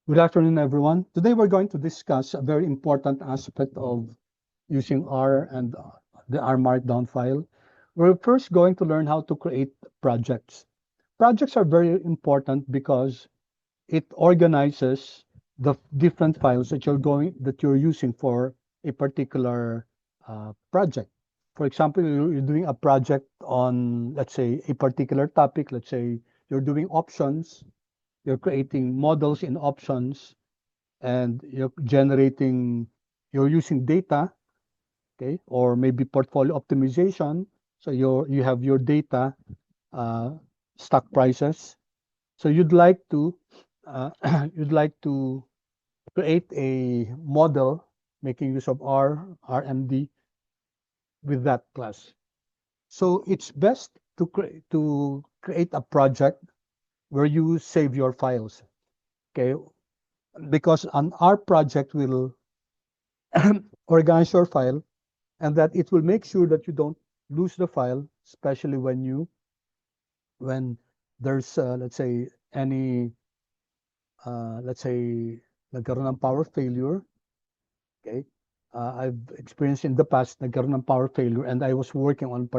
Good afternoon, everyone. Today we're going to discuss a very important aspect of using R and the R Markdown file. We're first going to learn how to create projects. Projects are very important because it organizes the different files that you're using for a particular project. For example, you're doing a project on, let's say, a particular topic. Let's say you're doing options. You're creating models in options and you're using data, okay, or maybe portfolio optimization. So you have your data, uh, stock prices. So you'd like to uh, you'd like to create a model making use of RMD with that class. So it's best to create a project where you save your files, okay? Because an R project will organize your file and that it will make sure that you don't lose the file, especially when there's let's say let's say nagkaroon ng power failure. Okay, I've experienced in the past nagkaroon ng power failure and I was working on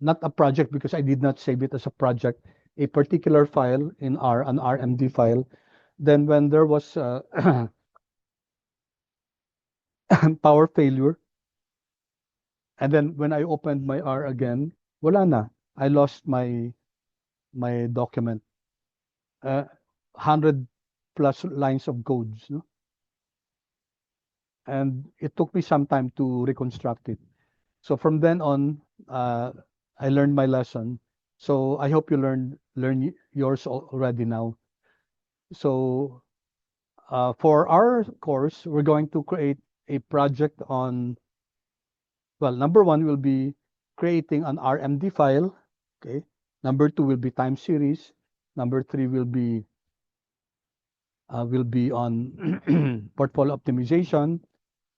not a project because I did not save it as a project, a particular file in an RMD file. Then when there was power failure, and then when I opened my R again, wala na. I lost my document. 100 plus lines of codes, no? And it took me some time to reconstruct it. So from then on, I learned my lesson. So I hope you learn yours already now. So for our course, we're going to create a project on, well, number one will be creating an RMD file. Okay. Number two will be time series. Number three will be on portfolio optimization.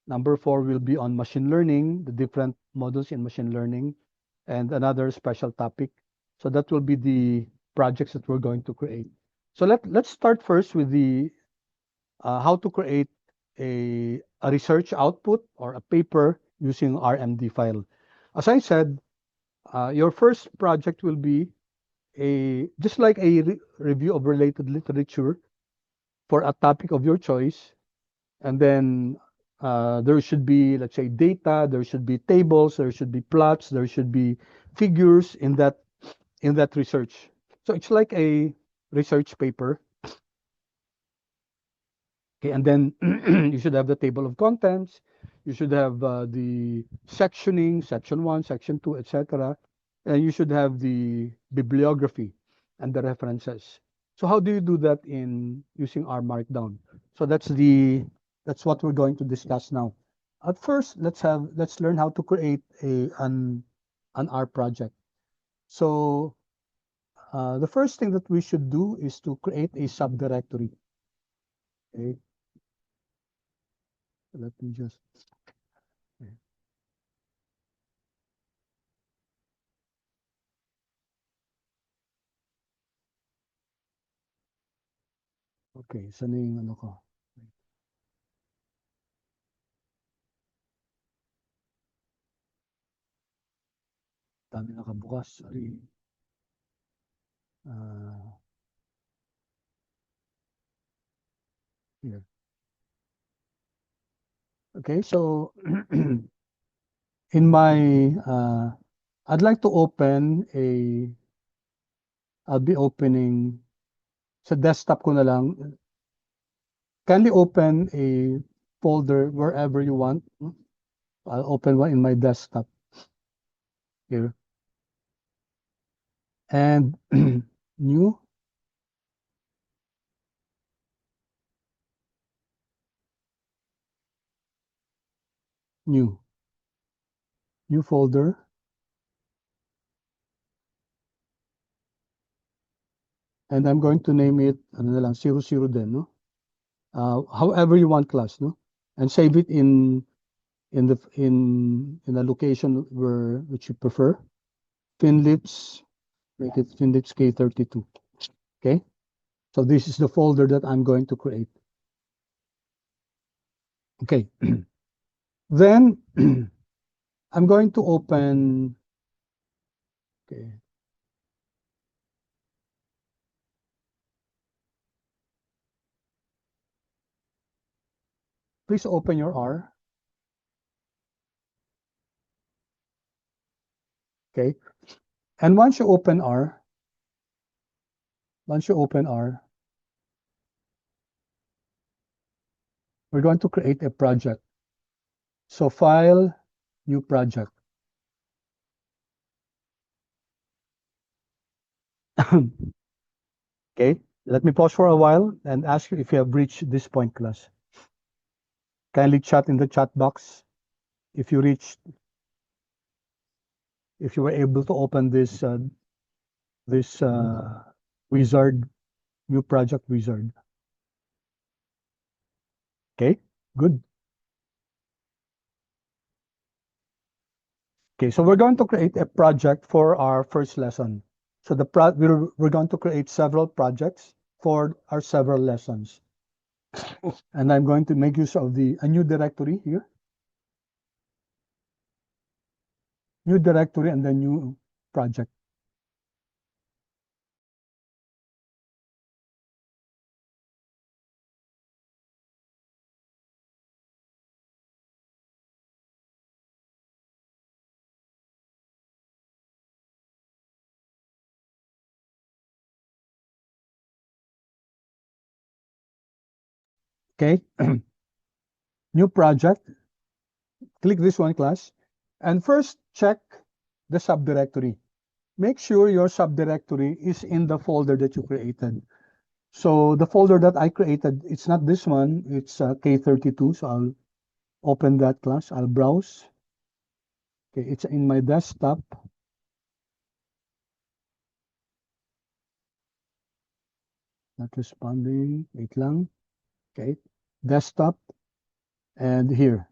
Number four will be on machine learning, the different models in machine learning, and another special topic. So that will be the projects that we're going to create. So let's start first with the how to create a research output or a paper using RMD file. As I said, your first project will be just like a review of related literature for a topic of your choice, and then there should be, let's say, data, there should be tables, there should be plots, there should be figures in that research. So it's like a research paper. Okay, and then you should have the table of contents. You should have the sectioning, section one, section two, etc. And you should have the bibliography and the references. So how do you do that in using R Markdown? So that's what we're going to discuss now. At first, let's learn how to create an R project. So the first thing that we should do is to create a subdirectory. Okay, let me just. Okay, saan na yung ano ko? Dami nakabukas, sorry. Here. Okay, so in my, I'd like to I'll be opening, sa desktop ko na lang, kindly open a folder wherever you want. I'll open one in my desktop here. And new, new, new folder. And I'm going to name it, ano na lang, 00 din, no? However you want class, no? And save it in a location which you prefer. Finlips, make it Finlips K32. Okay, so this is the folder that I'm going to create. Okay, then I'm going to open, okay, please open your R. Okay, and once you open R, we're going to create a project. So file, new project. Okay, let me pause for a while and ask you if you have reached this point, class. Kindly chat in the chat box if you reached, if you were able to open this wizard, new project wizard. Okay, good. Okay, so we're going to create a project for our first lesson. So we're going to create several projects for our several lessons. And I'm going to make use of a new directory here. New directory and then new project. Okay, new project. Click this one, class. And first check the subdirectory. Make sure your subdirectory is in the folder that you created. So the folder that I created, it's not this one, it's K32. So I'll open that, class. I'll browse. Okay, it's in my desktop. Not responding. Wait lang. Okay, desktop and here.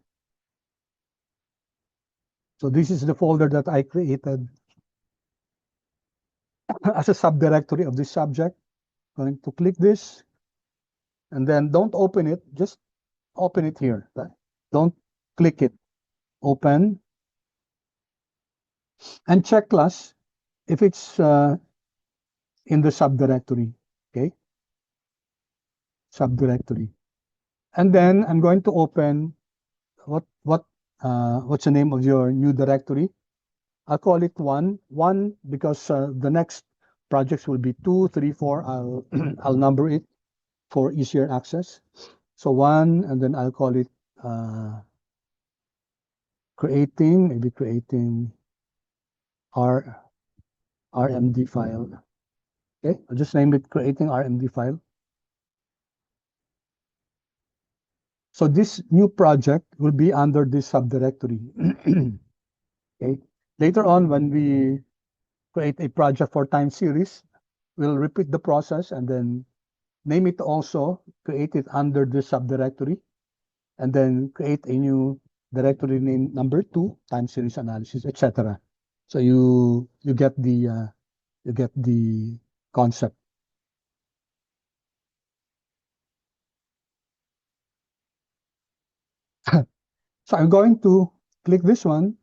So this is the folder that I created as a subdirectory of this subject. Going to click this and then don't open it, just open it here. Don't click it. Open and check, class, if it's in the subdirectory. Okay, subdirectory. And then I'm going to open what's the name of your new directory? I'll call it one because the next projects will be 2, 3, 4. I'll number it for easier access. So one, and then I'll call it maybe creating RMD file. Okay, I'll just name it creating RMD file. So this new project will be under this subdirectory. Okay. Later on, when we create a project for time series, we'll repeat the process and then name it also, create it under this subdirectory, and then create a new directory name number 2, time series analysis, etc. So you get the concept. So I'm going to click this one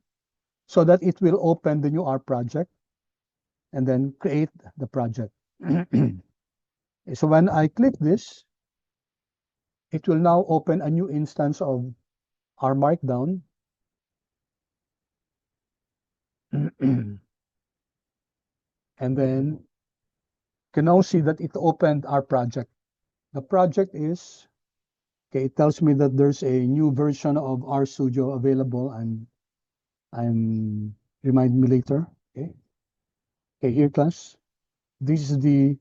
so that it will open the new R project and then create the project. So when I click this, it will now open a new instance of R Markdown. And then you can now see that it opened our project. The project is, okay, it tells me that there's a new version of RStudio available, and remind me later. Okay. Okay, here, class. This is the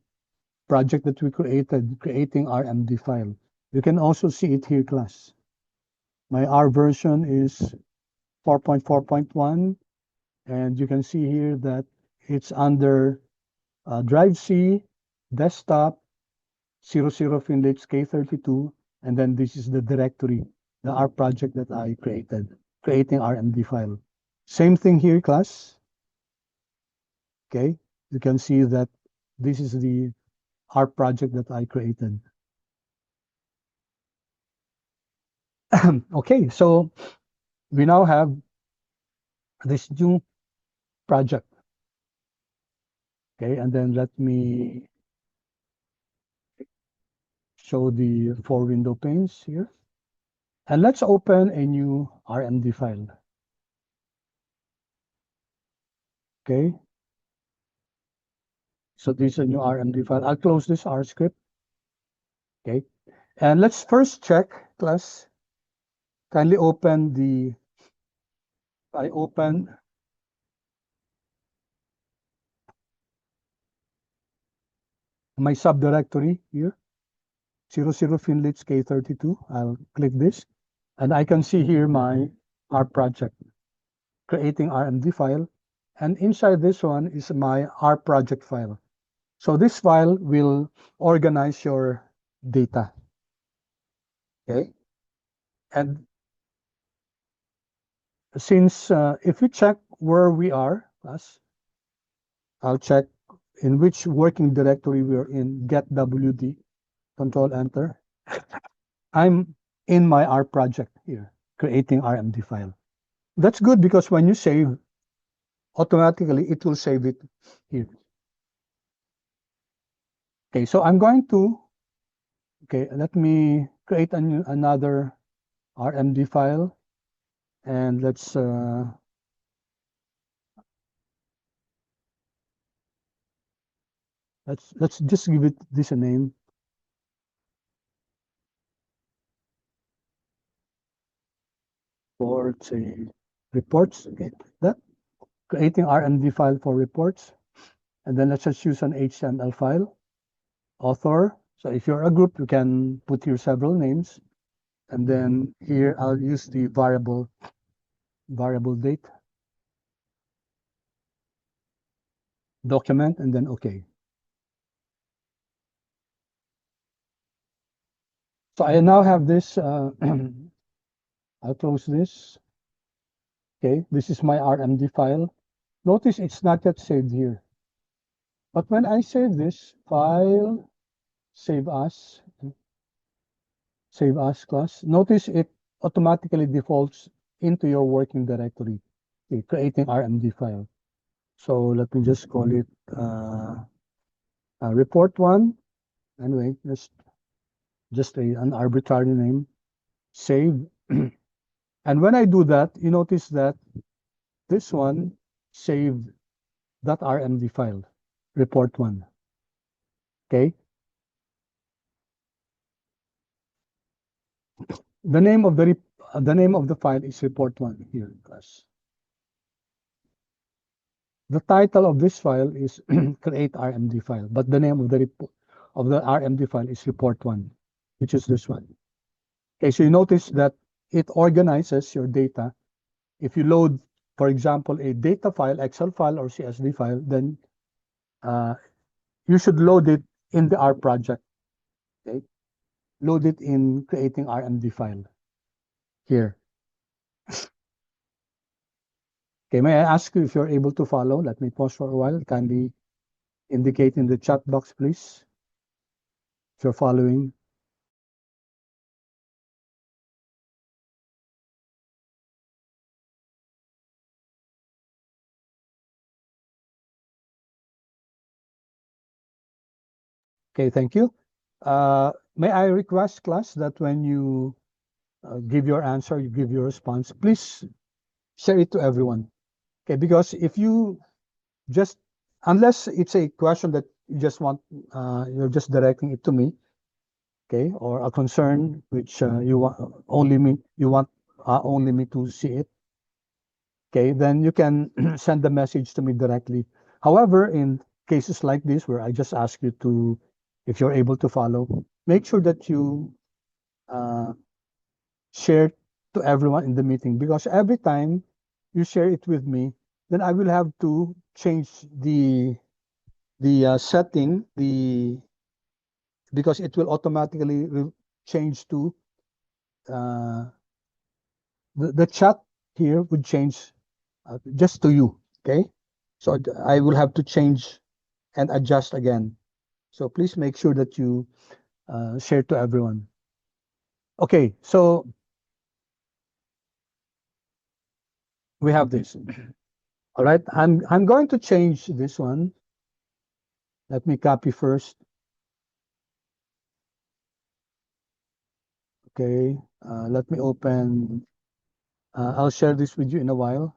project that we created, creating RMD file. You can also see it here, class. My R version is 4.4.1, and you can see here that it's under Drive C, Desktop, 00 Finlips K32, and then this is the directory, the R project that I created, creating RMD file. Same thing here, class. Okay, you can see that this is the our project that I created. Okay, so we now have this new project. Okay, and then let me show the 4 window panes here. And let's open a new RMD file. Okay, so this is a new RMD file. I'll close this R script. Okay, and let's first check, class. Kindly open the, I open my subdirectory here, 00 Finlits K32. I'll click this, and I can see here my R project, creating RMD file. And inside this one is my R project file. So this file will organize your data. Okay. And since if we check where we are, class, I'll check in which working directory we're in, get WD, control enter. I'm in my R project here, creating RMD file. That's good because when you save, automatically it will save it here. Okay, so I'm going to, okay, let me create another RMD file, and let's just give it this a name. For say reports, okay, that creating RMD file for reports, and then let's just use an HTML file. Author. So if you're a group, you can put here several names, and then here I'll use the variable date, document, and then okay. So I now have this. I'll close this. Okay, this is my RMD file. Notice it's not yet saved here. But when I save this, file, save as class, notice it automatically defaults into your working directory, okay, creating RMD file. So let me just call it report one. Anyway, just an arbitrary name, save. And when I do that, you notice that this one saved that RMD file, report one. Okay. The name of the file is report one here, class. The title of this file is create RMD file, but the name of the RMD file is report one, which is this one. Okay, so you notice that it organizes your data. If you load, for example, a data file, Excel file or CSV file, then you should load it in the R project. Okay, load it in creating RMD file here. Okay, may I ask you if you're able to follow? Let me pause for a while. Kindly indicate in the chat box, please, if you're following. Okay, thank you. May I request, class, that when you give your answer, you give your response, please share it to everyone. Okay, because if you just, unless it's a question that you just want, you're just directing it to me, okay, or a concern which you want only me to see it, okay, then you can send the message to me directly. However, in cases like this where I just ask you to, if you're able to follow, make sure that you share to everyone in the meeting, because every time you share it with me, then I will have to change the setting, because it will automatically change to the chat here would change just to you. Okay, so I will have to change and adjust again. So please make sure that you share to everyone. Okay, so we have this. All right, I'm going to change this one. Let me copy first. Okay, let me open. I'll share this with you in a while.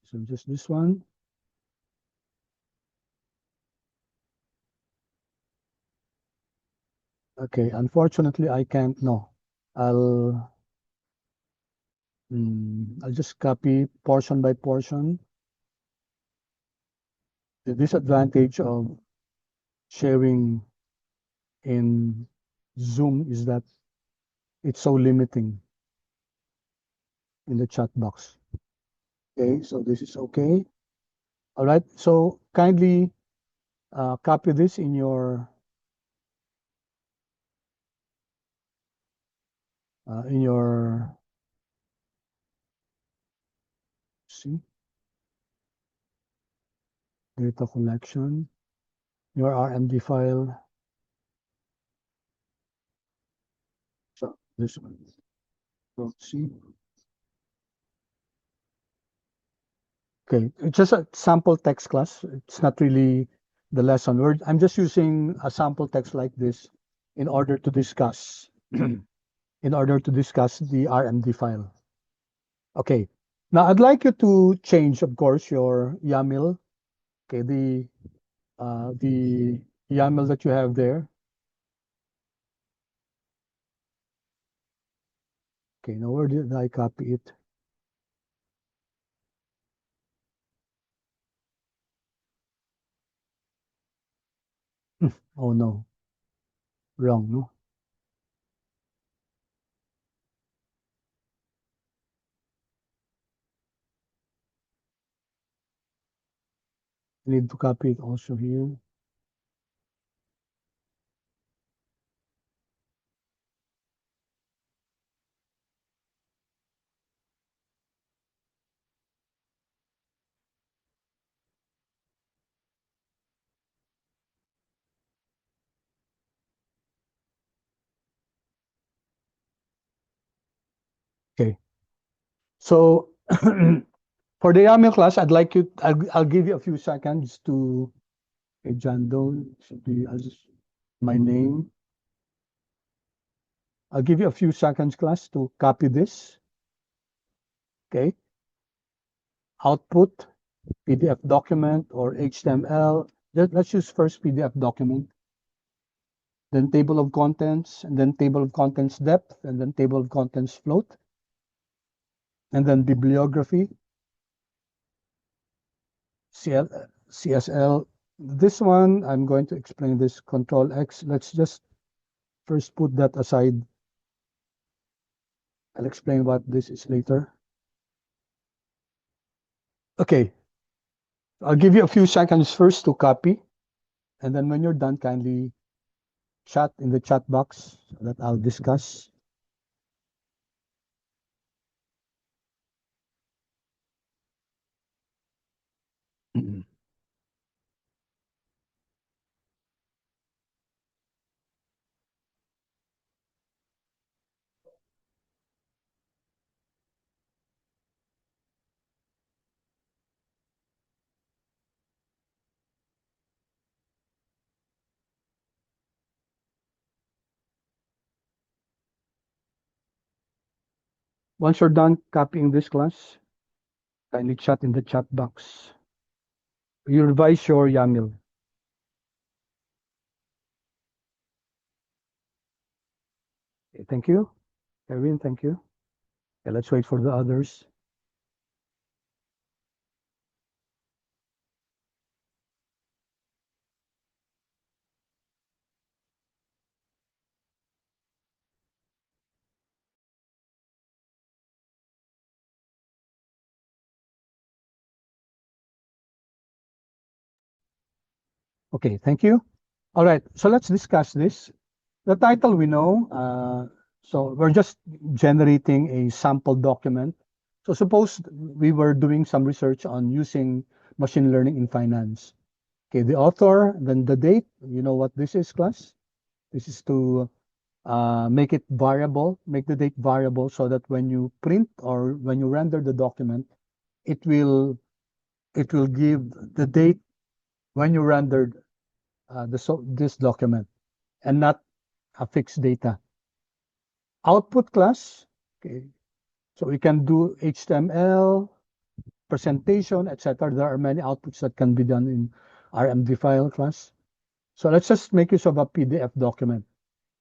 So just this one. Okay, unfortunately, I can't. No, I'll I'll just copy portion by portion. The disadvantage of sharing in Zoom is that it's so limiting in the chat box. Okay, so this is okay. All right, so kindly copy this in your see data collection, your RMD file. So this one. So see. Okay, it's just a sample text class. It's not really the lesson. I'm just using a sample text like this in order to discuss in order to discuss the RMD file. Okay, now I'd like you to change, of course, your YAML. Okay, the YAML that you have there. Okay, now where did I copy it? Oh no, wrong, no? I need to copy it also here. Okay, so for the YAML class, I'll give you a few seconds to, okay, John Doe should be my name. I'll give you a few seconds, class, to copy this. Okay, output, PDF document or HTML. Let's use first PDF document, then table of contents, and then table of contents depth, and then table of contents float, and then bibliography, CSL. This one, I'm going to explain this, Control X. Let's just first put that aside. I'll explain what this is later. Okay, I'll give you a few seconds first to copy, and then when you're done, kindly chat in the chat box that I'll discuss. Once you're done copying this, class, kindly chat in the chat box. You revise your YAML. Okay, thank you. Kevin, thank you. Okay, let's wait for the others. Okay, thank you. All right, so let's discuss this. The title we know, so we're just generating a sample document. So suppose we were doing some research on using machine learning in finance. Okay, the author, then the date. You know what this is, class? This is to make it variable, make the date variable so that when you print or when you render the document, it will give the date when you rendered this document and not a fixed data. Output class, okay, so we can do HTML, presentation, etc. There are many outputs that can be done in RMD file class. So let's just make use of a PDF document.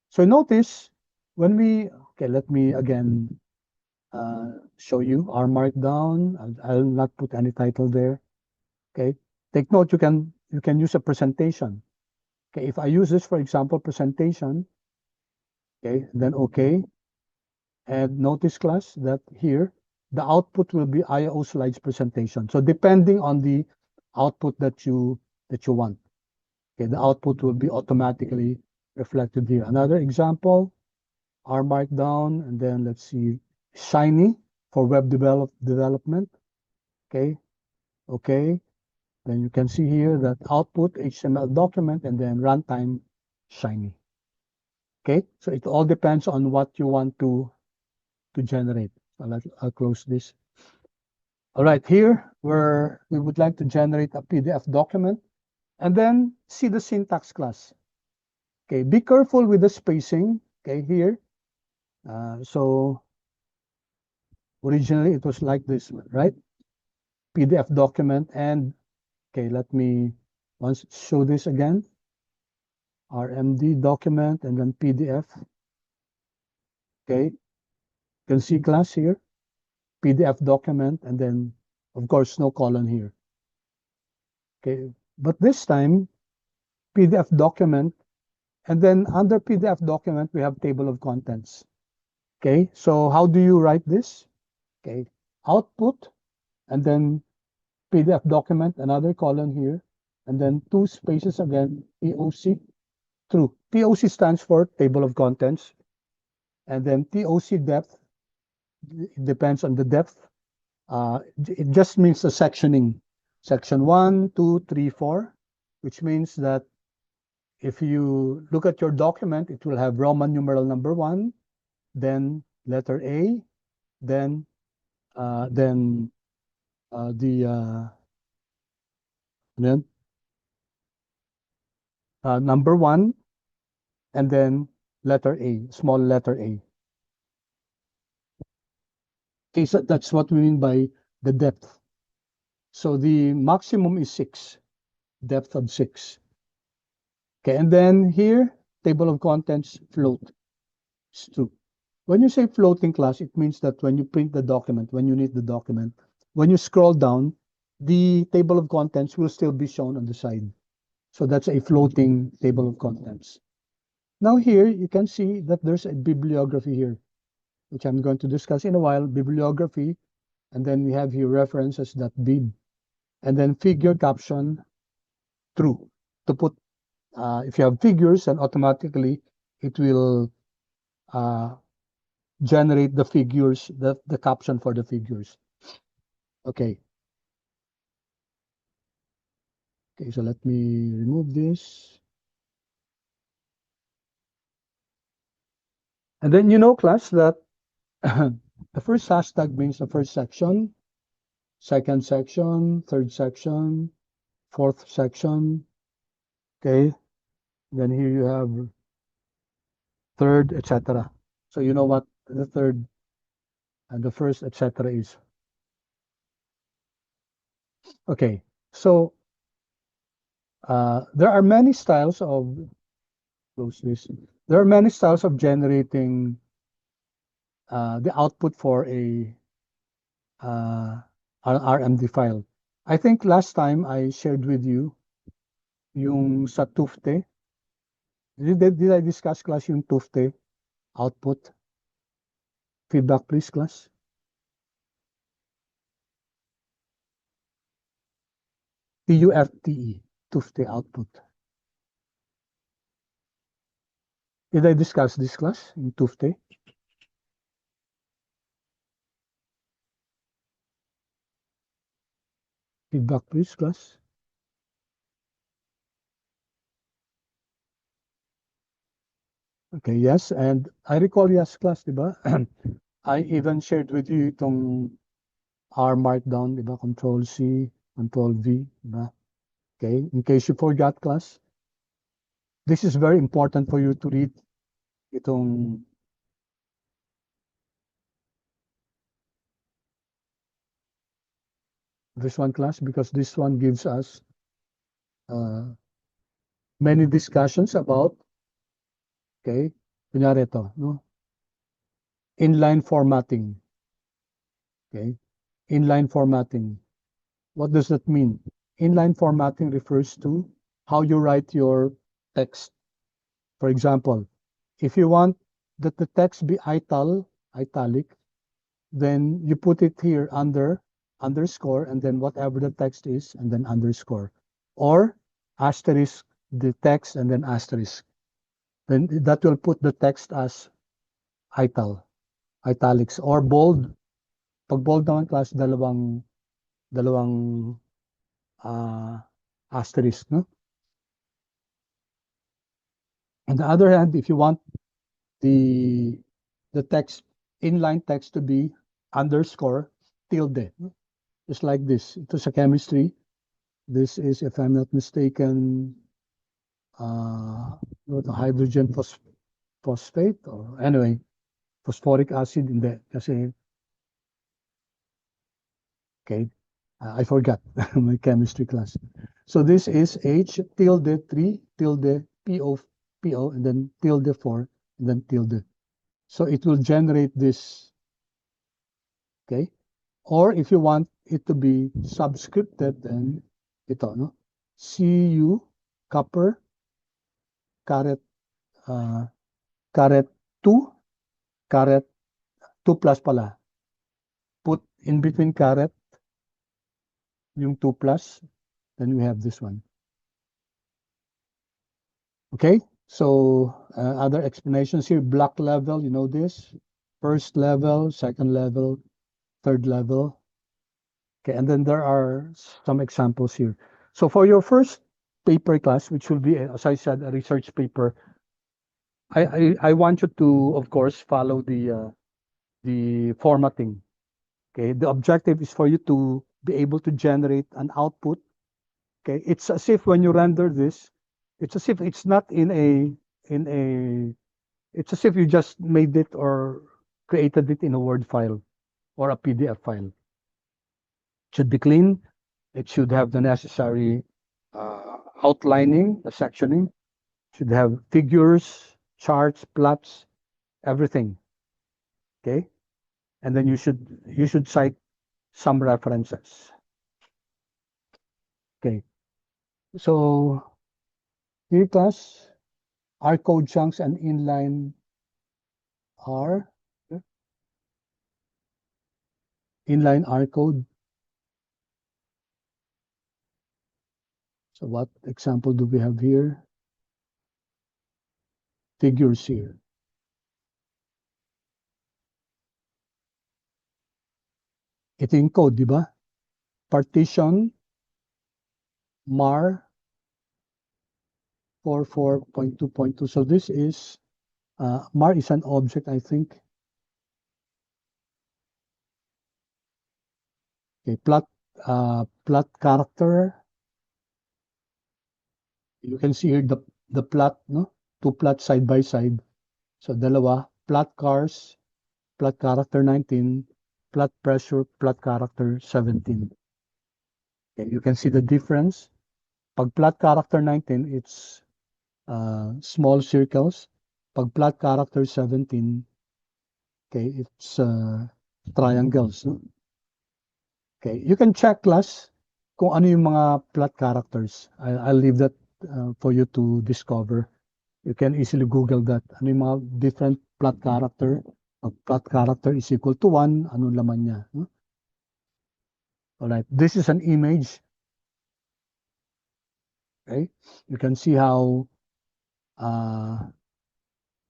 So notice when we, okay, let me again show you our markdown. I'll not put any title there. Okay, take note, you can use a presentation. Okay, if I use this, for example, presentation, okay, then okay. And notice class that here, the output will be IO slides presentation. So depending on the output that you want, okay, the output will be automatically reflected here. Another example, R Markdown, and then let's see, Shiny for web development. Okay, okay. Then you can see here that output HTML document and then runtime Shiny. Okay, so it all depends on what you want to generate. So I'll close this. All right, here where we would like to generate a PDF document and then see the syntax class. Okay, be careful with the spacing. Okay, here. So originally it was like this, right? PDF document and okay, let me once show this again. RMD document and then PDF. Okay, you can see class here, PDF document, and then of course no colon here. Okay, but this time PDF document, and then under PDF document we have table of contents. Okay, so how do you write this? Okay, output, and then PDF document, another colon here, and then 2 spaces again, TOC, true. TOC stands for table of contents, and then TOC depth, it depends on the depth. It just means the sectioning. Section 1, 2, 3, 4, which means that if you look at your document, it will have Roman numeral number 1, then letter A, then number 1, and then letter A, small letter A. Okay, so that's what we mean by the depth. So the maximum is 6, depth of 6. Okay, and then here, table of contents, float. It's true. When you say floating class, it means that when you print the document, when you need the document, when you scroll down, the table of contents will still be shown on the side. So that's a floating table of contents. Now here, you can see that there's a bibliography here, which I'm going to discuss in a while, bibliography, and then we have here references.bib, and then figure caption true. To put, if you have figures, then automatically it will generate the figures, the caption for the figures. Okay. Okay, so let me remove this. And then you know, class, that the first hashtag means the first section, second section, third section, fourth section. Okay. Then here you have third, etc. So you know what the third and the first, etc. is. Okay. So there are many styles of close this. There are many styles of generating the output for a RMD file. I think last time I shared with you yung sa Tufte. Did I discuss, class, yung Tufte output? Feedback please, class. TUFTE, Tufte output. Did I discuss this, class, in Tufte? Feedback, please, class. Okay, yes, and I recall, yes, class, diba? I even shared with you itong R markdown, diba? Control C, Control V, diba? Okay, in case you forgot, class, this is very important for you to read itong this one, class, because this one gives us many discussions about, okay, kunyari ito, no? Inline formatting, okay? Inline formatting. What does that mean? Inline formatting refers to how you write your text. For example, if you want that the text be italic, then you put it here under underscore and then whatever the text is and then underscore, or asterisk the text and then asterisk. Then that will put the text as italics, or bold. Pag bold naman, class, dalawang asterisk, no? On the other hand, if you want the text, inline text, to be underscore tilde, no? Just like this. Ito sa chemistry. This is, if I'm not mistaken, the hydrogen phosphate, or anyway, phosphoric acid, hindi. Kasi, okay, I forgot my chemistry class. So this is H tilde 3 tilde PO, and then tilde 4, and then tilde. So it will generate this, okay? Or if you want it to be subscripted, then ito, no? Cu, copper, caret, caret 2, caret 2 plus pala. Put in between caret, yung 2 plus, then we have this one. Okay, so other explanations here, block level, you know this, first level, second level, third level. Okay, and then there are some examples here. So for your first paper class, which will be, as I said, a research paper, I want you to, of course, follow the formatting. Okay, the objective is for you to be able to generate an output. Okay, it's as if when you render this, it's as if it's not in a it's as if you just made it or created it in a Word file or a PDF file. It should be clean. It should have the necessary outlining, the sectioning. It should have figures, charts, plots, everything. Okay, and then you should cite some references. Okay, so here, class, R code chunks and inline R R code. So what example do we have here? Figures here. Ito yung code, di ba? Partition mar 44.2.2. So this is, mar is an object, I think. Okay, plot character. You can see here the plot, no? Two plots side by side. So dalawa, plot cars, plot character 19, plot pressure, plot character 17. Okay, you can see the difference. Pag plot character 19, it's small circles. Pag plot character 17, okay, it's triangles. No? Okay, you can check, class, kung ano yung mga plot characters. I'll leave that for you to discover. You can easily Google that. Ano yung mga different plot character. Pag plot character is equal to 1, ano laman niya. No? Alright, this is an image. Okay, you can see how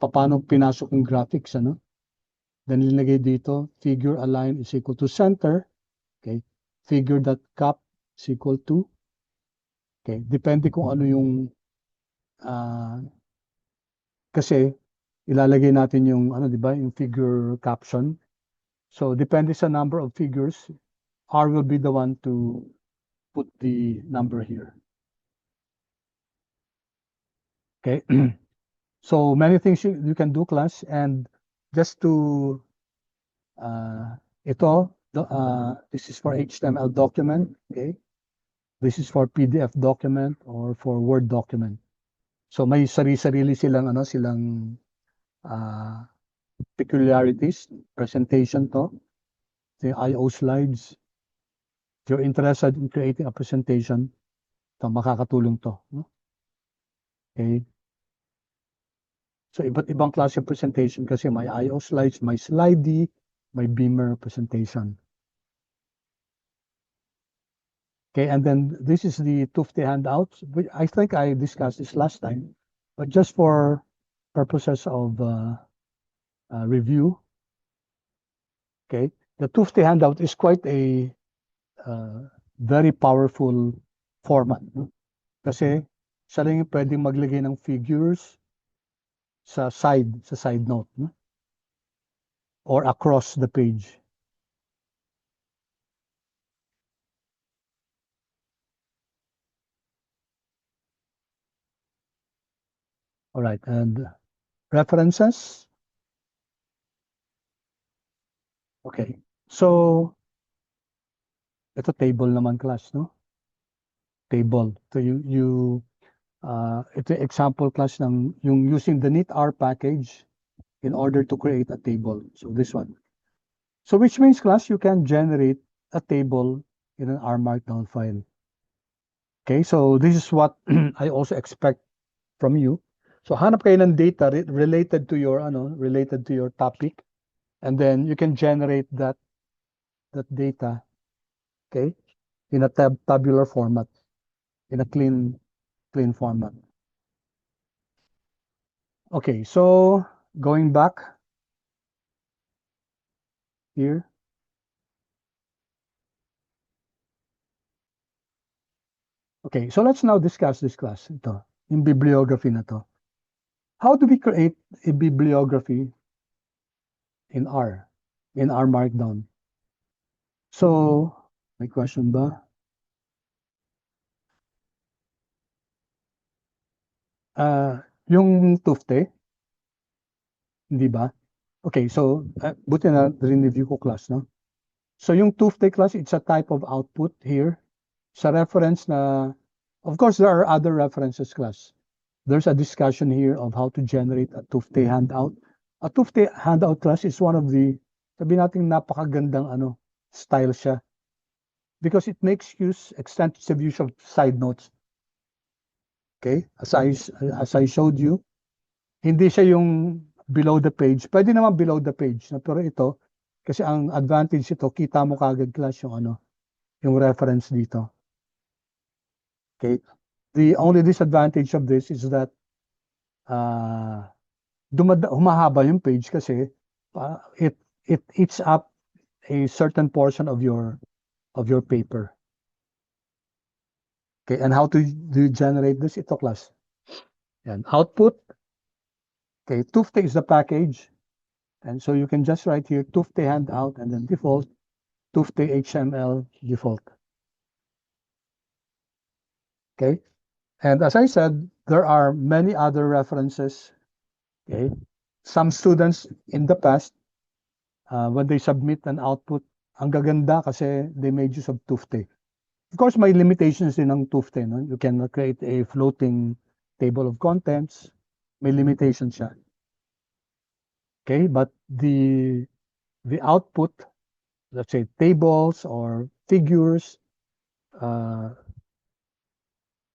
paano pinasok yung graphics, ano? Then nilagay dito, figure align is equal to center. Okay, figure that cap is equal to, okay, depende kung ano yung, kasi ilalagay natin yung, ano, di ba, yung figure caption. So, depende sa number of figures, R will be the one to put the number here. Okay. So, many things you can do, class, and just to, this is for HTML document, okay? This is for PDF document or for Word document. So may sarili-sarili silang peculiarities, presentation to, the I/O slides. If you're interested in creating a presentation, to makakatulong to. No? Okay. So iba't ibang klase presentation kasi may I/O slides, may slidey, may Beamer presentation. Okay, and then this is the Tufte handouts. I think I discussed this last time, but just for purposes of review, okay, the Tufte handout is quite a very powerful format. No? Kasi siya lang yung pwedeng maglagay ng figures sa side note, no? Or across the page. All right, and references. Okay, so ito table naman, class, no? Table. So ito yung example, class, ng yung using the knitr package in order to create a table. So this one. So which means, class, you can generate a table in an R Markdown file. Okay, so this is what I also expect from you. So hanap kayo ng data related to your topic, and then you can generate that data, okay, in a tabular format, in a clean format. Okay, so going back here. Okay, so let's now discuss this, class. Ito, yung bibliography na to. How do we create a bibliography in R Markdown? So, may question ba? Yung Tufte, hindi ba? Okay, so buti na review ko, class, no? So yung Tufte, class, it's a type of output here. Sa reference na, of course, there are other references, class. There's a discussion here of how to generate a Tufte handout. A Tufte handout, class, is one of the, sabi natin, napakagandang style siya. Because it makes extensive use of side notes. Okay? As I showed you, hindi siya yung below the page. Pwede naman below the page. No? Pero ito, kasi ang advantage ito, kita mo kagad, class, yung yung reference dito. Okay? The only disadvantage of this is that humahaba yung page kasi it eats up a certain portion of your paper. Okay, and how do you generate this? Ito, class. And output. Okay, Tufte is the package. And so you can just write here Tufte handout and then default, Tufte HTML default. Okay, and as I said, there are many other references. Okay, some students in the past, when they submit an output, ang gaganda kasi they made use of Tufte. Of course, may limitations din ng Tufte. No? You can create a floating table of contents. May limitations siya. Okay, but the output, let's say tables or figures,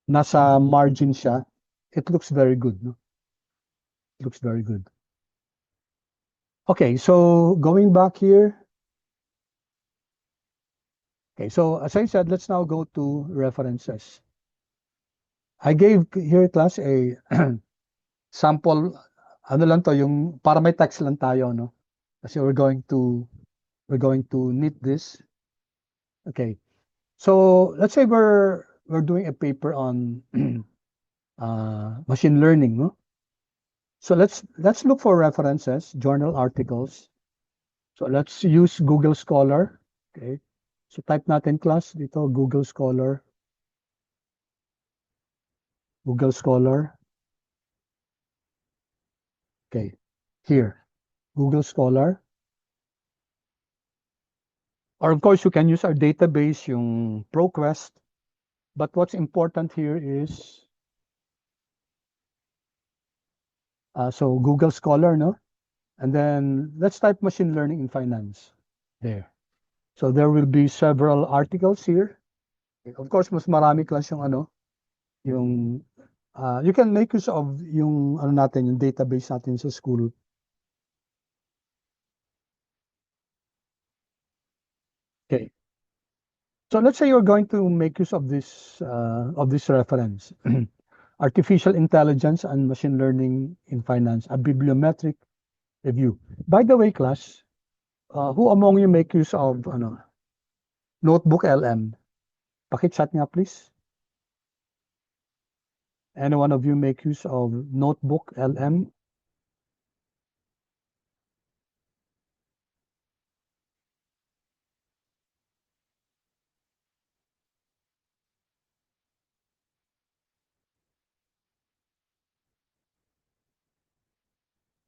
nasa margin siya, it looks very good. No? It looks very good. Okay, so going back here. Okay, so as I said, let's now go to references. I gave here, class, a sample, lang to, yung para may text lang tayo, no? Kasi we're going to knit this. Okay. So let's say we're doing a paper on machine learning, no? So let's look for references, journal articles. So let's use Google Scholar. Okay. So type natin class dito, Google Scholar. Google Scholar. Okay. Here, Google Scholar. Or of course, you can use our database, yung ProQuest. But what's important here is, so Google Scholar, no? And then let's type machine learning in finance. There. So there will be several articles here. Of course, mas marami class yung ano, yung you can make use of yung ano natin, yung database natin sa school. Okay. So let's say you're going to make use of this reference. Artificial intelligence and machine learning in finance, a bibliometric review. By the way, class, who among you make use of ano, Notebook LM? Pakichat nga please. Any one of you make use of Notebook LM?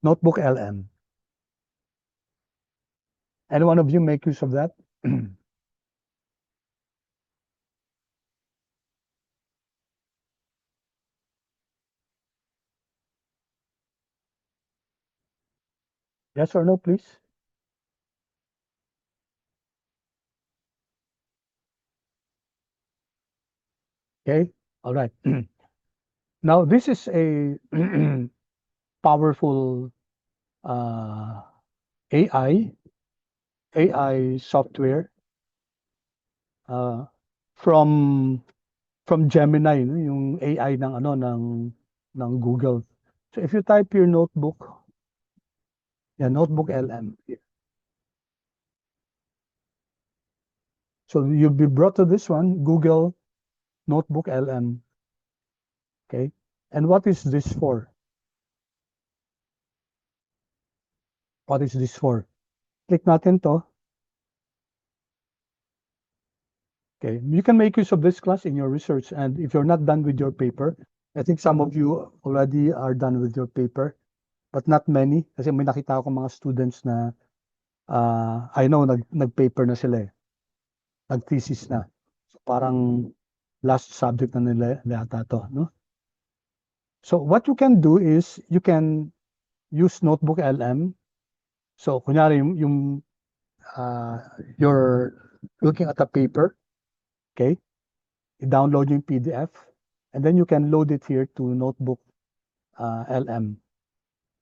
Notebook LM. Any one of you make use of that? Yes or no, please? Okay, all right. Now, this is a powerful AI, AI software uh, from Gemini, no? Yung AI ng ano ng Google. So if you type your notebook, yeah, Notebook LM. So you'll be brought to this one, Google Notebook LM. Okay. And what is this for? What is this for? Click natin to. Okay. You can make use of this class in your research. And if you're not done with your paper, I think some of you already are done with your paper, but not many. Kasi may nakita ako mga students na I know nag-paper na sila eh. Nag-thesis na. So parang last subject na nila yata to, no? So what you can do is you can use Notebook LM. So kunyari uh, you're looking at a paper, okay? I-download yung PDF and then you can load it here to Notebook LM.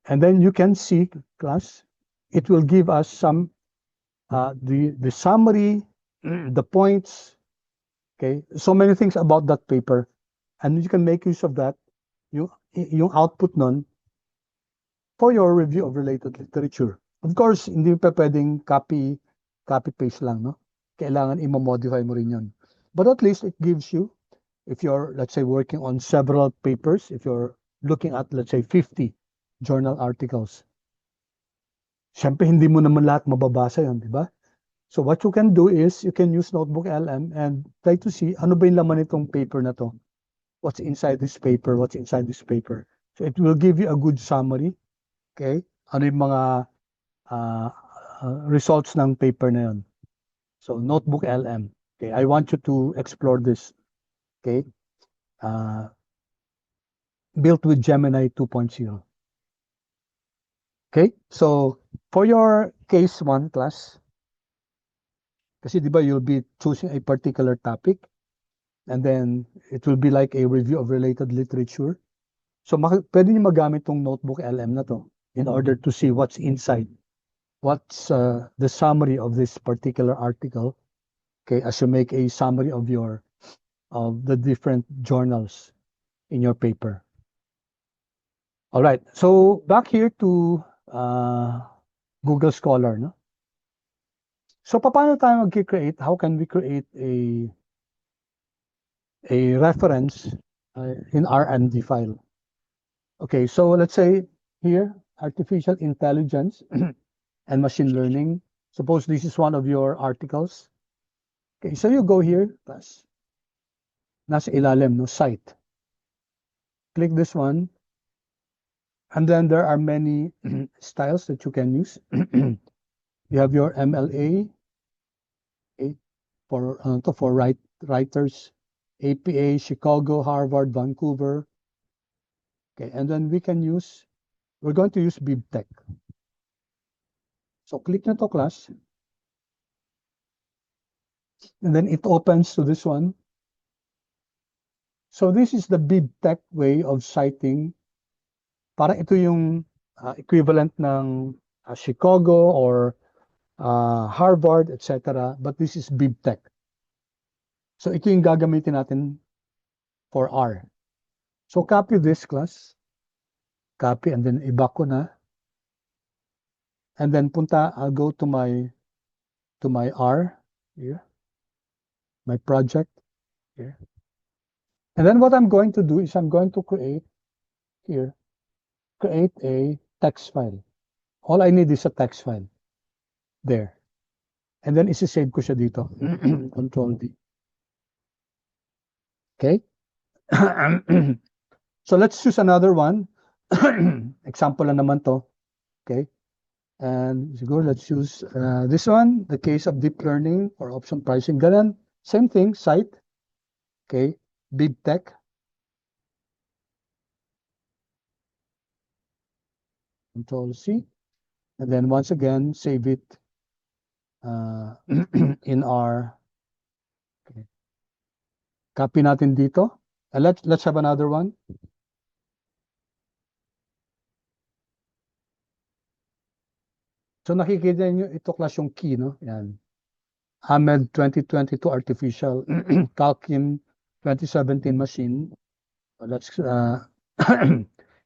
And then you can see, class, it will give us some the summary, the points, okay? So many things about that paper. And you can make use of that, yung output nun, for your review of related literature. Of course, hindi pa pwedeng copy paste lang, no? Kailangan i-modify mo rin yun. But at least it gives you, if you're, let's say, working on several papers, if you're looking at, let's say, 50 journal articles, syempre hindi mo naman lahat mababasa yun, di ba? So what you can do is, you can use Notebook LM and try to see ano ba yung laman nitong paper na to. What's inside this paper, what's inside this paper. So it will give you a good summary. Okay? Ano yung mga results ng paper na yun. So, Notebook LM. Okay, I want you to explore this. Okay? Built with Gemini 2.0. Okay? So, for your case 1 class, kasi di ba you'll be choosing a particular topic and then it will be like a review of related literature. So, pwede niyo magamit tong Notebook LM na to in order to see what's inside. What's the summary of this particular article? Okay, as you make a summary of the different journals in your paper. All right, so back here to Google Scholar, no? So paano tayo mag-create? How can we create a a reference in R&D file. Okay, so let's say here, artificial intelligence and machine learning. Suppose this is one of your articles. Okay, so you go here, plus nasa ilalim, no, site. Click this one, and then there are many styles that you can use. You have your MLA, for writers, APA, Chicago, Harvard, Vancouver. Okay, and then we're going to use BibTech. So click na to, class. And then it opens to this one. So this is the BibTech way of citing. Parang ito yung equivalent ng Chicago or Harvard, etc. But this is BibTech. So ito yung gagamitin natin for R. So copy this, class. Copy, and then iba ko na. And then I'll go to my R here, my project here. And then what I'm going to do is I'm going to create a text file. All I need is a text file. There. And then isi-save ko siya dito. Control D. Okay? So let's choose another one. Example lang naman to. Okay? And siguro let's choose this one, the case of deep learning or option pricing. Ganun. Same thing, site. Okay? BibTech. Control C. And then once again, save it in our, okay. Copy natin dito. And let's have another one. So nakikita niyo ito, class, yung key, no? Yan. Ahmed 2022 artificial, Calkin 2017 machine. Let's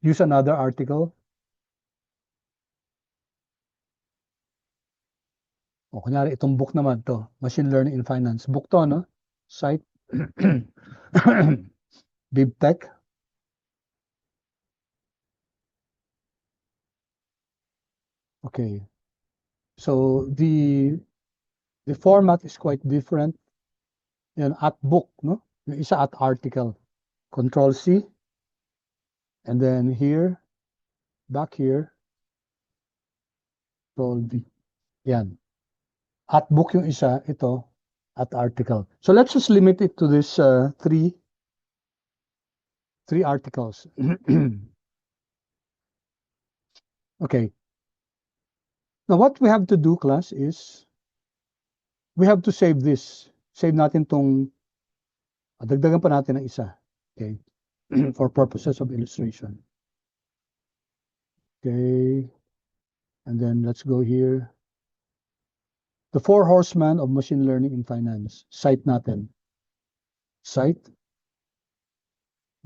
use another article. O, kunyari, itong book naman to, Machine Learning in Finance. Book to, no? Site. BibTech. Okay. So the format is quite different. Yan, at book, no? Yung isa at article. Control C. And then here, back here, Control V. Yan. At book yung isa, ito, at article. So let's just limit it to this three articles. Okay. Now what we have to do, class, is we have to save this. Save natin tong, dagdagan pa natin ng isa. Okay. For purposes of illustration. Okay. And then let's go here. The 4 horsemen of machine learning in finance. Site natin. Site.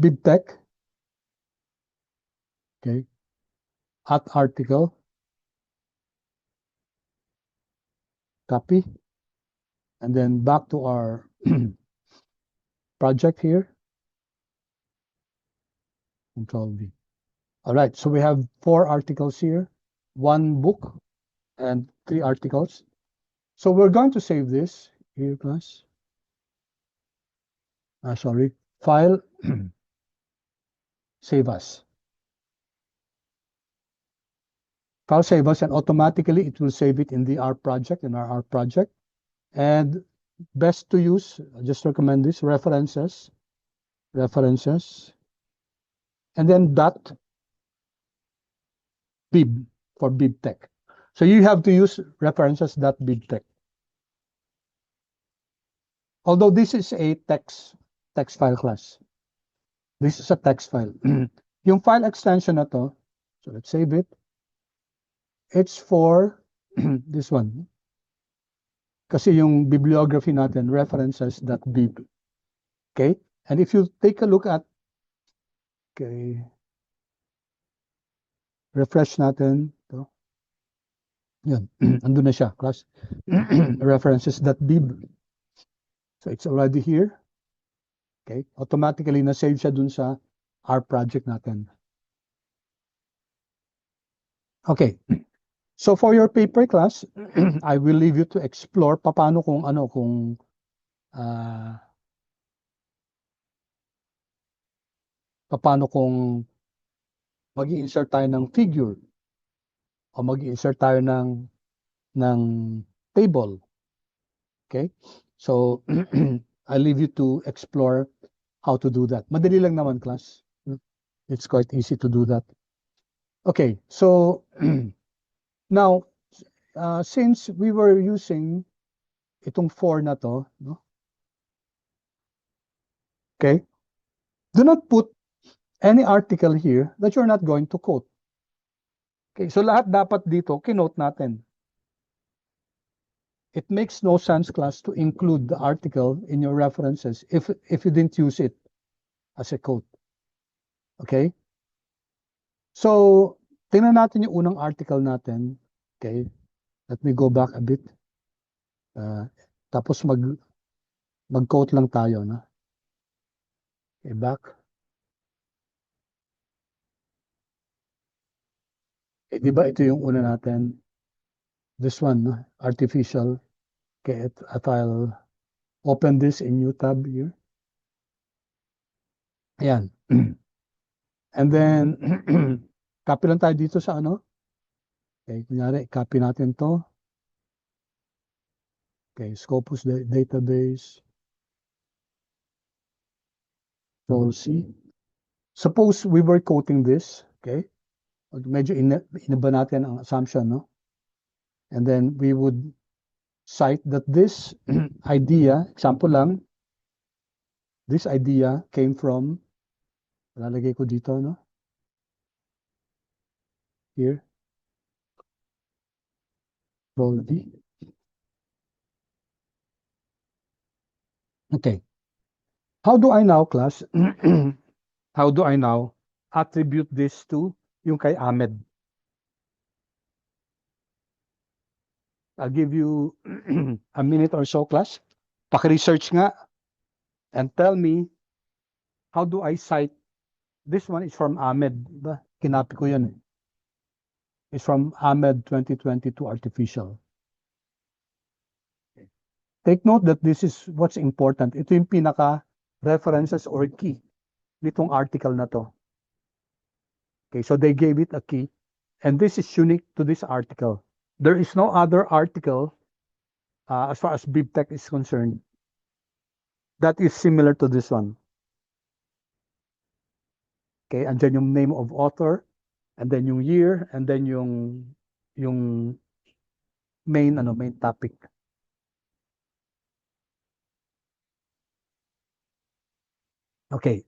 BibTech. Okay. At article. Copy. And then back to our project here. Control V. All right. So we have 4 articles here, 1 book, and 3 articles. So we're going to save this here, class. Sorry, file, save as. File save as, and automatically it will save it in the R project, in our R project. And best to use, I just recommend this, references, and then dot bib for BibTech. So you have to use references.bibtech. Although this is a text file, class. This is a text file. Yung file extension na to, so let's save it. It's for this one. Kasi yung bibliography natin, references.bib. Okay? And if you take a look at, okay, refresh natin to. Yan, andun na siya, class. References.bib. So it's already here. Okay? Automatically na-save siya dun sa our project natin. Okay. So for your paper class, I will leave you to explore paano kung paano kung mag-i-insert tayo ng figure o mag-i-insert tayo ng table. Okay? So I leave you to explore how to do that. Madali lang naman, class. It's quite easy to do that. Okay, so now since we were using itong 4 na to, no? Okay? Do not put any article here that you're not going to quote. Okay, so lahat dapat dito kinote natin. It makes no sense, class, to include the article in your references if you didn't use it as a quote. Okay? So, tingnan natin yung unang article natin. Okay? Let me go back a bit. Tapos mag-quote lang tayo, no? Okay, back. Eh, di ba ito yung una natin? This one, no? Artificial. Okay, at I'll open this in new tab here. Ayan. And then, copy lang tayo dito sa ano? Okay, kunyari, copy natin to. Okay, Scopus database. Control C. Suppose we were quoting this, okay? Medyo iniba natin ang assumption, no? And then we would cite that this idea, example lang, this idea came from, lalagay ko dito, no? Here. Control D. Okay. How do I now, class, how do I now attribute this to yung kay Ahmed? I'll give you a minute or so, class. Paki-research nga and tell me, how do I cite? This one is from Ahmed. Diba? Kinapi ko yan. It's from Ahmed 2022 Artificial. Take note that this is what's important. Ito yung pinaka-references or key nitong article na to. Okay, so they gave it a key. And this is unique to this article. There is no other article, as far as BibTech is concerned, that is similar to this one. Okay, andyan yung name of author, and then yung year, and then yung main topic. Okay,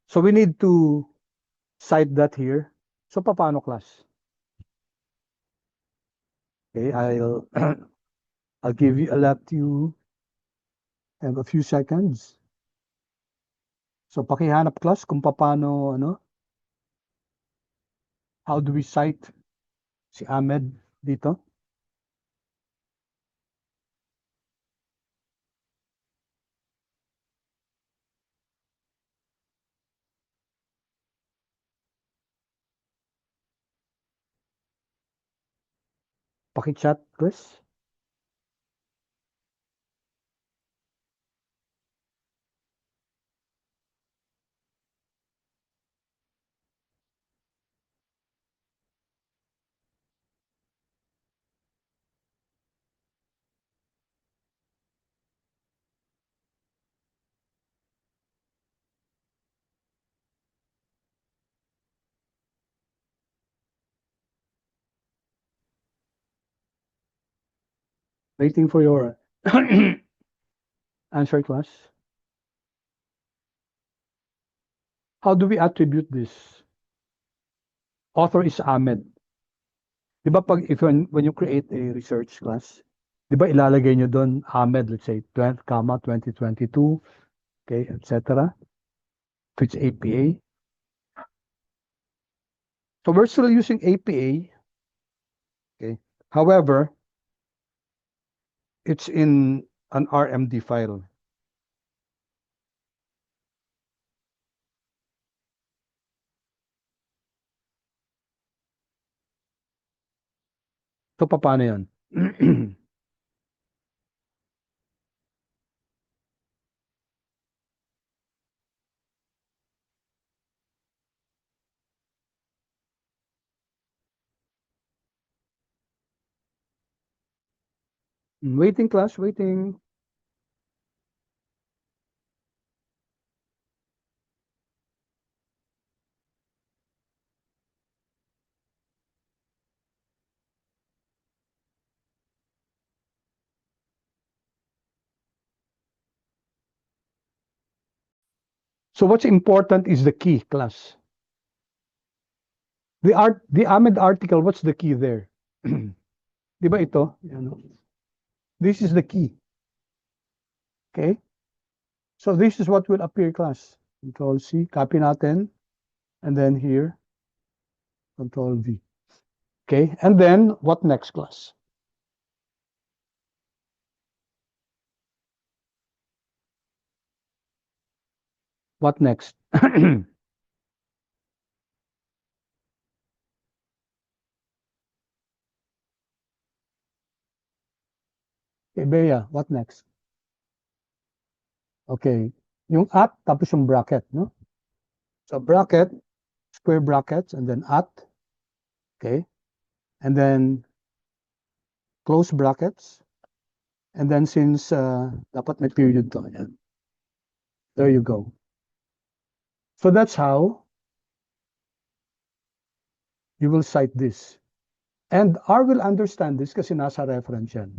so we need to cite that here. So paano, class? Okay, I'll give you, I'll let you have a few seconds. So pakihanap, class, kung paano, how do we cite si Ahmed dito? Paki-chat, Chris. Waiting for your answer, class. How do we attribute this? Author is Ahmed. Di ba pag when you create a research class, di ba ilalagay nyo doon Ahmed, let's say 2022, okay, etc. If it's APA. So we're still using APA. Okay. However, it's in an RMD file. So, paano yun? Waiting class, waiting. So what's important is the key, class. The Ahmed article, what's the key there? Di ba ito? Ano? This is the key. Okay? So this is what will appear, class. Control C, copy natin. And then here, Control V. Okay? And then, what next, class? What next? Okay, Bea, what next? Okay. Yung at, tapos yung bracket, no? So bracket, square brackets, and then at. Okay? And then close brackets. And then since dapat may period to, yan. There you go. So that's how you will cite this. And R will understand this kasi nasa reference yan.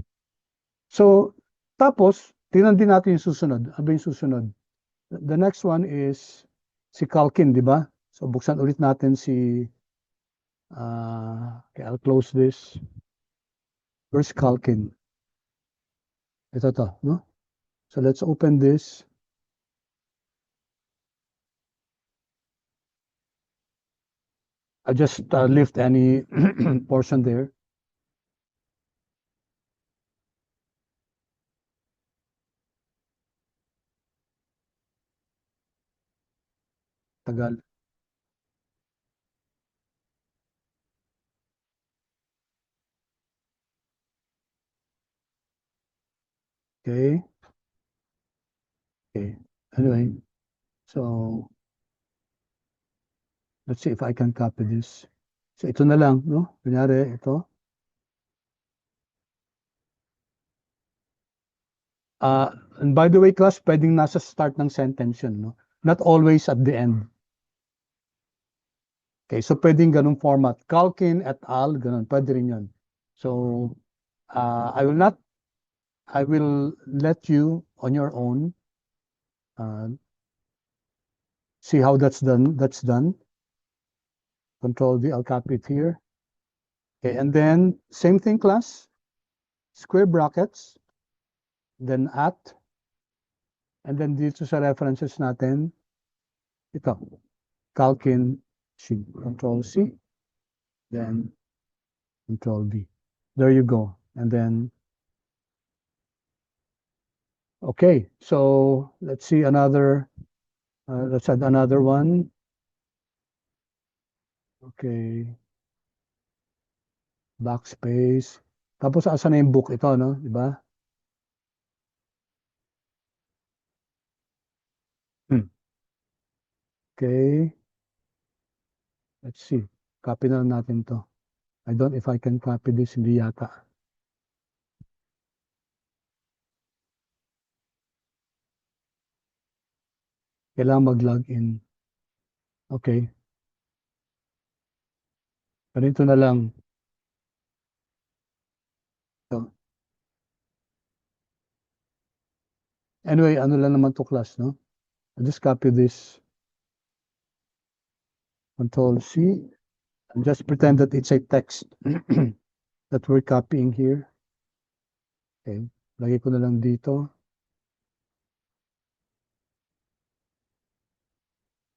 So, tapos, tingnan din natin yung susunod. Ano ba yung susunod? The next one is si Calkin, di ba? So, buksan ulit natin si, okay, I'll close this. Where's Calkin? Ito to, no? So, let's open this. I just lift any portion there. Tagal. Okay. Okay. Anyway, so let's see if I can copy this. So ito na lang, no? Kunyari, ito. And by the way, class, pwedeng nasa start ng sentence yun, no? Not always at the end. Okay, so pwedeng ganung format. Calkin et al, ganun. Pwede rin yun. So, I will let you on your own see how that's done. That's done. Control V, I'll copy it here. Okay, and then same thing, class. Square brackets, then at, and then dito sa references natin, ito, Calkin sheet. Control C, then Control V. There you go. And then, okay, so let's see another, let's add another one. Okay. Backspace. Tapos asan na yung book ito, no? Di ba? Okay. Let's see. Copy na lang natin to. I don't if I can copy this, hindi yata. Kailangan mag-log in. Okay. Ganito na lang. So, anyway, ano lang naman to, class, no? I'll just copy this. Control C. And just pretend that it's a text that we're copying here. Okay. Lagay ko na lang dito.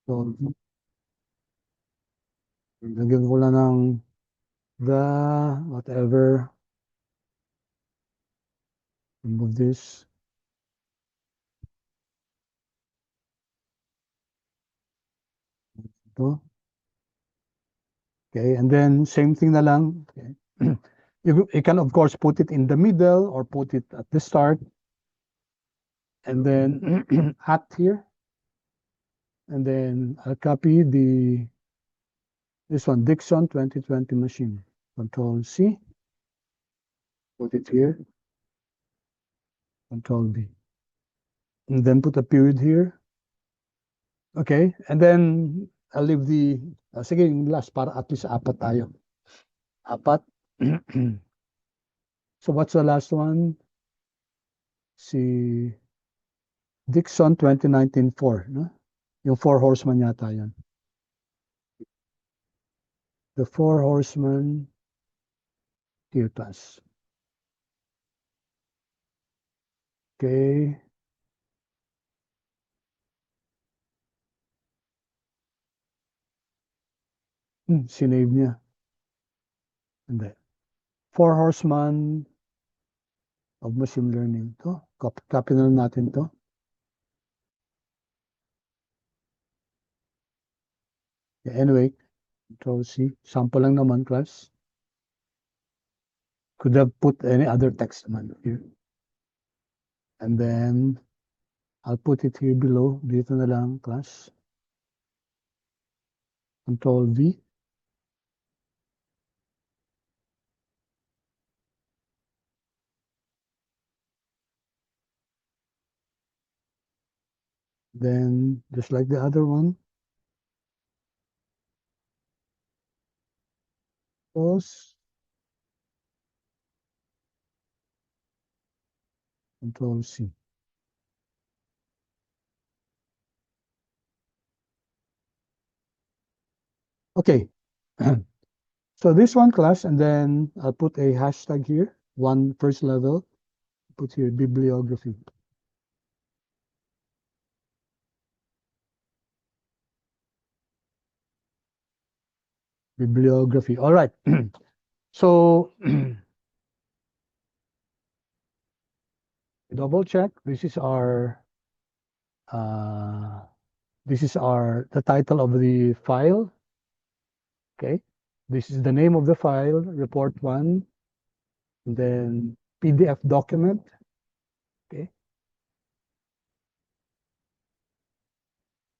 So, lagyan ko lang ng the whatever. Remove this. Ito. Okay, and then same thing na lang. Okay. You can, of course, put it in the middle or put it at the start. And then at here. And then I'll copy this one, Dixon 2020 machine. Control C. Put it here. Control D. And then put a period here. Okay. And then I'll leave the, sige, yung last para at least apat tayo. Apat. So what's the last one? Si Dixon 2019 4, no? Yung Four Horsemen yata yan. The Four Horsemen tier class. Okay. Sinave niya. Hindi. Four Horsemen of Machine Learning. To. Copy na lang natin to. Yeah, anyway, Control C. Sample lang naman, class. Could have put any other text naman here. And then, I'll put it here below. Dito na lang, class. Control V. Then, just like the other one, pause. Control C. Okay. So this one class, and then I'll put a hashtag here, one first level, put here bibliography. Bibliography. All right. So double check. This is the title of the file. Okay. This is the name of the file, report one, and then PDF document. Okay.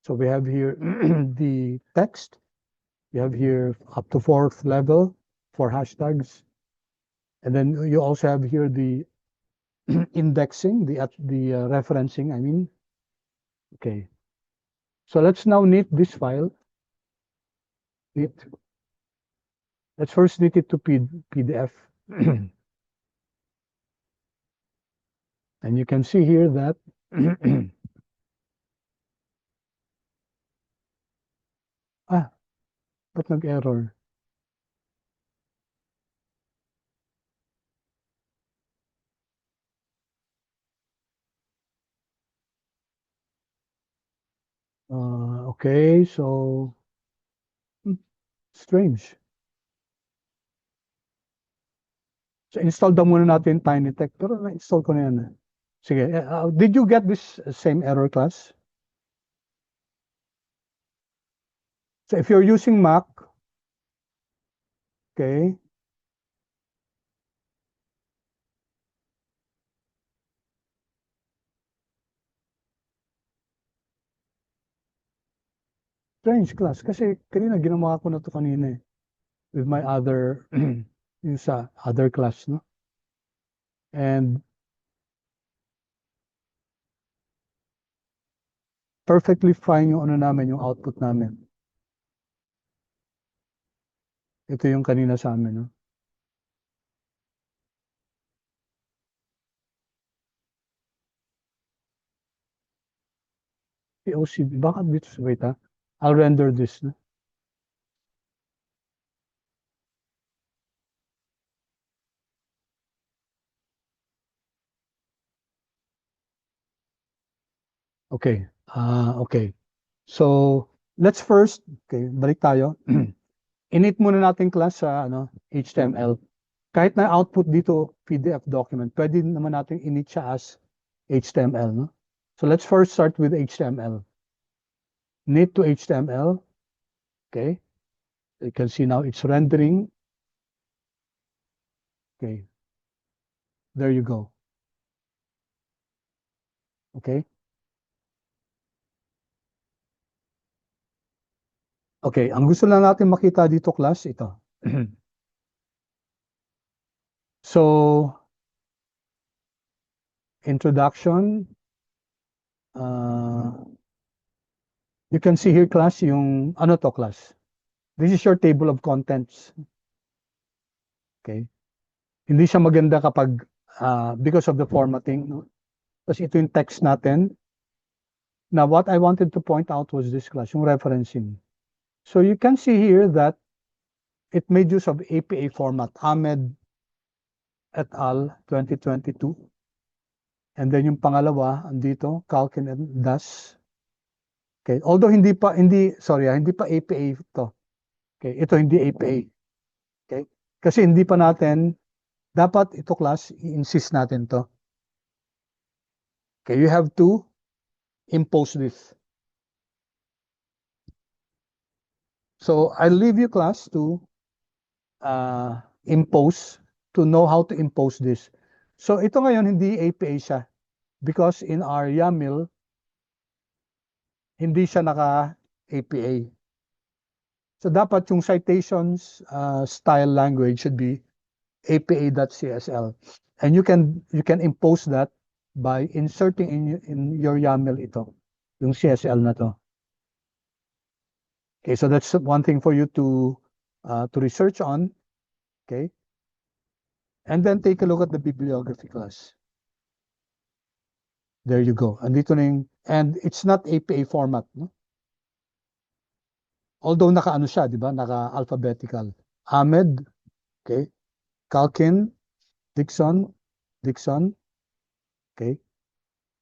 So we have here the text. You have here up to fourth level for hashtags. And then you also have here the indexing, the referencing, I mean. Okay. So let's now knit this file. Knit. Let's first knit it to PDF. And you can see here that ba't nag-error? Okay, so strange. So install daw muna natin TinyTech, pero na-install ko na yan. Sige, did you get this same error, class? So if you're using Mac, okay, strange, class. Kasi kanina ginawa ko na to kanina with my other, yung sa other class, no? And perfectly fine yung ano namin, yung output namin. Ito yung kanina sa amin, no? POC, bakit dito? Wait, I'll render this, no? Okay. Okay. So, let's first, okay, balik tayo. Init muna natin class sa HTML. Kahit na output dito, PDF document, pwede naman natin init siya as HTML, no? So, let's first start with HTML. Knit to HTML. Okay. You can see now it's rendering. Okay. There you go. Okay. Okay. Ang gusto lang natin makita dito, class, ito. So, introduction. You can see here, class, yung ano to, class. This is your table of contents. Okay. Hindi siya maganda kapag because of the formatting. No? Tapos ito yung text natin. Now, what I wanted to point out was this, class, yung referencing. So you can see here that it made use of APA format, Ahmed et al. 2022. And then yung pangalawa, andito, Calkin and Das. Okay, although hindi pa APA to. Okay, ito hindi APA. Okay? Kasi hindi pa natin dapat ito, class, i-insist natin to. Okay, you have to impose this. So I'll leave you, class, to impose, to know how to impose this. So ito ngayon hindi APA siya because in our YAML hindi siya naka-APA. So dapat yung citations style language should be apa.csl. And you can impose that by inserting in your YAML ito, yung CSL na to. Okay, so that's one thing for you to research on. Okay. And then take a look at the bibliography, class. There you go. Andito na yung, and it's not APA format, no? Although naka-ano siya, di ba? Naka-alphabetical. Ahmed, okay. Calkin, Dixon, okay.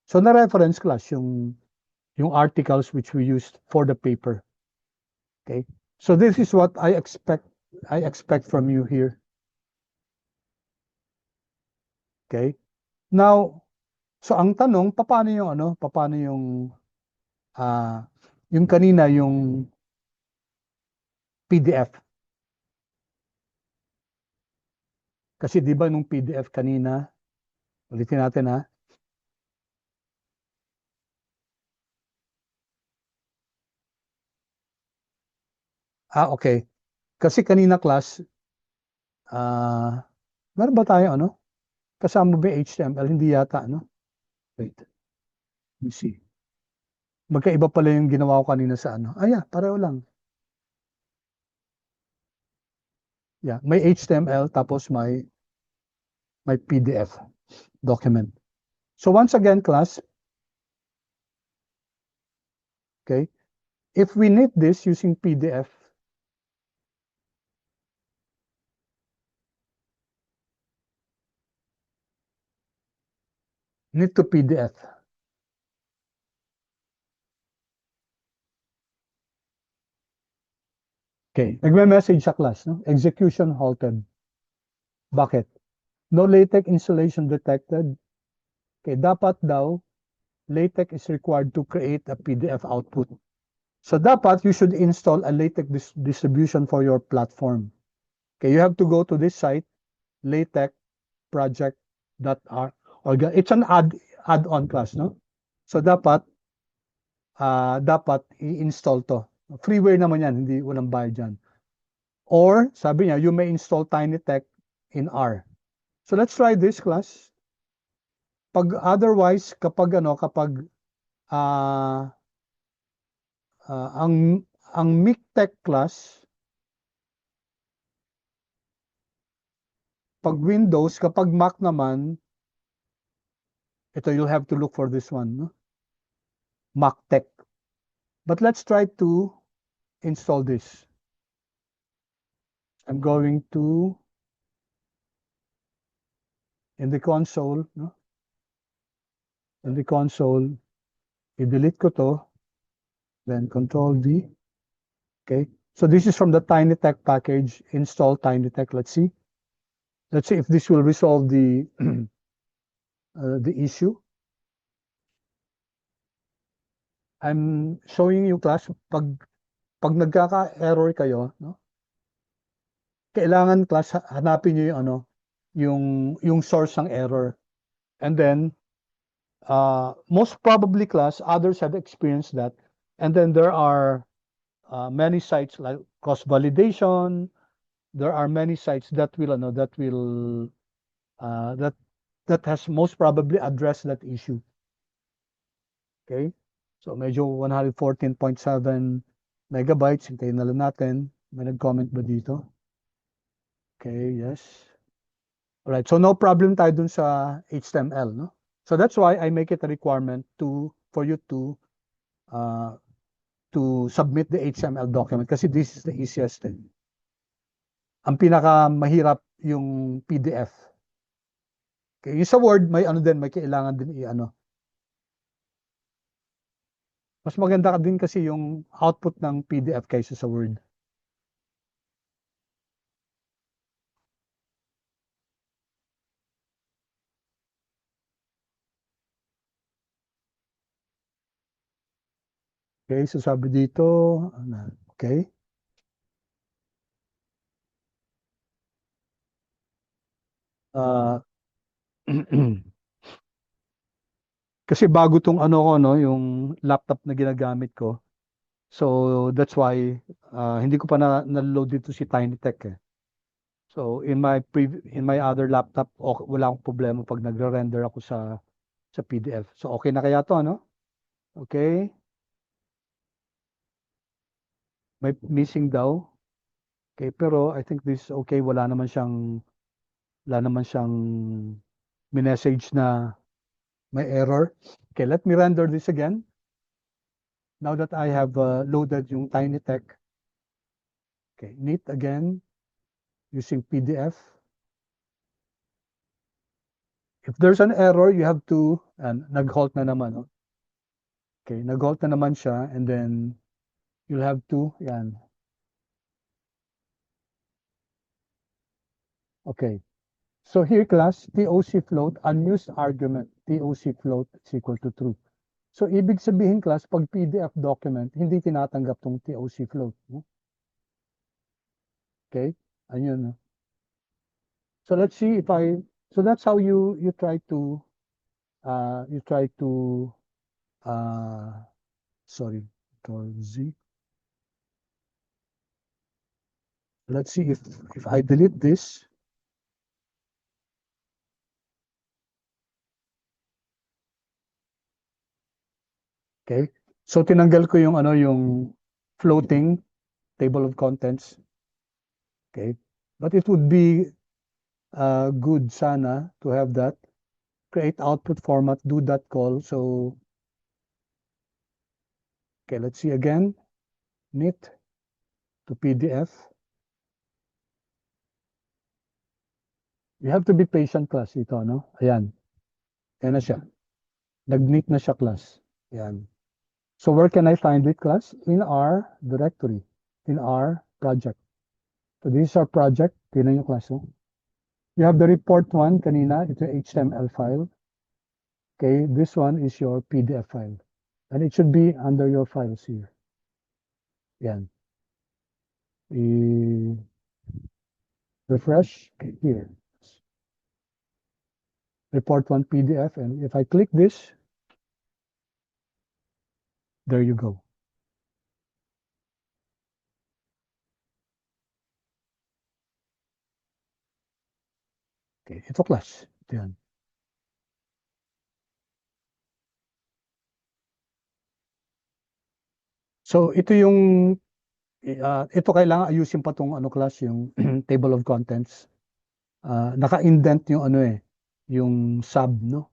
So na-reference, class, yung articles which we used for the paper. Okay. So this is what I expect from you here. Okay. Now, so ang tanong, paano yung kanina yung PDF. Kasi 'di ba nung PDF kanina, ulitin natin ha. Okay. Kasi kanina, class, meron ba tayo ano? Kasama ba yung HTML? Hindi yata, ano? Wait. Let me see. Magkaiba pala yung ginawa ko kanina sa ano. Yeah, pareho lang. Yeah, may HTML tapos may PDF document. So once again, class, okay, if we knit this using PDF, knit to PDF. Okay, nagme-message sa class, no? Execution halted. Bakit? No LaTeX installation detected. Okay, dapat daw, LaTeX is required to create a PDF output. So dapat you should install a LaTeX distribution for your platform. Okay, you have to go to this site, LaTeX project.r. It's an add-on class, no? So dapat i-install to. Freeware naman yan, hindi walang bayad dyan. Or, sabi niya, you may install TinyText in R. So let's try this, class. Pag otherwise, kapag ang MikTeX class, pag Windows, kapag Mac naman, ito, you'll have to look for this one, no? MacTeX. But let's try to install this. I'm going to, in the console, no? In the console, i-delete ko to, then Control V. Okay, so this is from the TinyText package, install TinyText. Let's see if this will resolve the the issue. I'm showing you, class, pag nagkaka-error kayo, no? Kailangan, class, hanapin niyo yung ano, yung source ng error. And then, most probably class, others have experienced that. And then there are many sites like cross validation. There are many sites that will, that has most probably addressed that issue. Okay? So medyo 114.7 megabytes. Hintayin na lang natin. May nag-comment ba dito? Okay, yes. Alright, so no problem tayo dun sa HTML, no? So that's why I make it a requirement for you to submit the HTML document kasi this is the easiest thing. Ang pinaka mahirap yung PDF. Okay, yung sa Word may may kailangan din i-ano. Mas maganda din kasi yung output ng PDF kaysa sa Word. Okay, so sabi dito, okay. Uh, kasi bago tong ano ko, no, yung laptop na ginagamit ko. So that's why hindi ko pa na-load dito si TinyTech eh. So in my other laptop, wala akong problema pag nagre-render ako sa PDF. So okay na kaya to, no? Okay. May missing daw. Okay, pero I think this okay, wala naman siyang message na may error. Okay, let me render this again. Now that I have loaded yung TinyTech. Okay, neat again using PDF. If there's an error, you have to, and nag-halt na naman. Oh. Okay, nag-halt na naman siya, and then you'll have to, yan. Okay, so here class, TOC float, unused argument, TOC float is equal to true. So ibig sabihin class, pag PDF document, hindi tinatanggap tong TOC float. No? Okay, ayun. No? So let's see if so that's how you try to, uh, sorry, Control Z. Let's see if I delete this. Okay? So tinanggal ko yung yung floating table of contents. Okay? But it would be good sana to have that. Create output format, do that call. So okay, let's see again. Knit to PDF. You have to be patient class ito, no? Ayan. Ayan na siya. Nag-knit na siya class. Ayan. So where can I find it class? In our directory. In our project. So this is our project. Tingnan nyo class. No? You have the report one kanina. Ito yung HTML file. Okay, this one is your PDF file. And it should be under your files here. Yan. Refresh. Okay, here. Report one PDF. And if I click this, there you go. Okay, ito class. Ito yan. So ito yung ito kailangan ayusin pa tong class yung table of contents. Naka-indent yung yung sub, no?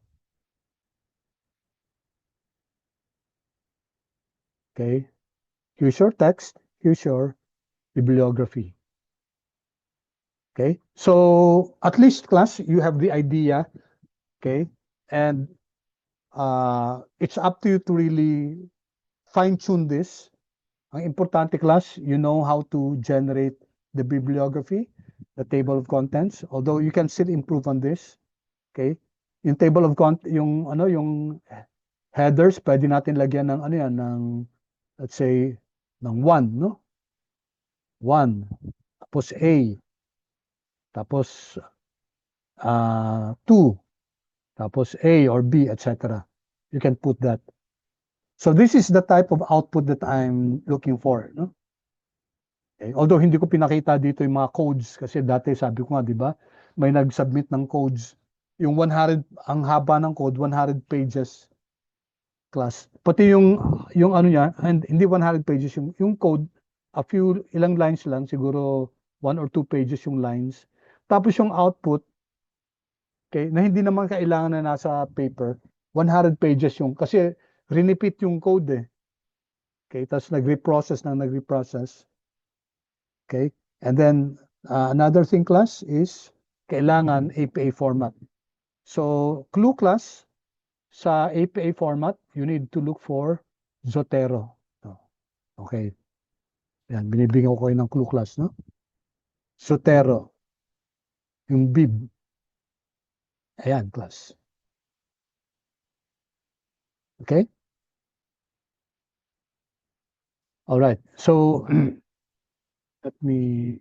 Okay. Here's your text. Here's your bibliography. Okay. So at least class, you have the idea. Okay. And it's up to you to really fine-tune this. Ang importante class, you know how to generate the bibliography, the table of contents, although you can still improve on this. Okay? Yung table of contents, yung headers, pwede natin lagyan ng ng let's say ng 1, no? 1. Tapos A. Tapos 2, tapos A or B, etc. You can put that. So this is the type of output that I'm looking for, no? Okay. Although hindi ko pinakita dito yung mga codes kasi dati sabi ko nga, di ba, may nag-submit ng codes. Yung 100, ang haba ng code, 100 pages class. Pati yung ano niya, and hindi 100 pages yung code, ilang lines lang, siguro 1 or 2 pages yung lines. Tapos yung output, okay, na hindi naman kailangan na nasa paper, 100 pages yung, kasi repeat yung code eh. Okay, tapos nagre-process. Okay, and then another thing class is kailangan APA format. So clue class sa APA format, you need to look for Zotero. Okay, yan, binibigyan ko kayo ng clue class, no? Zotero, yung bib. Ayan, class. Okay? All right. So let me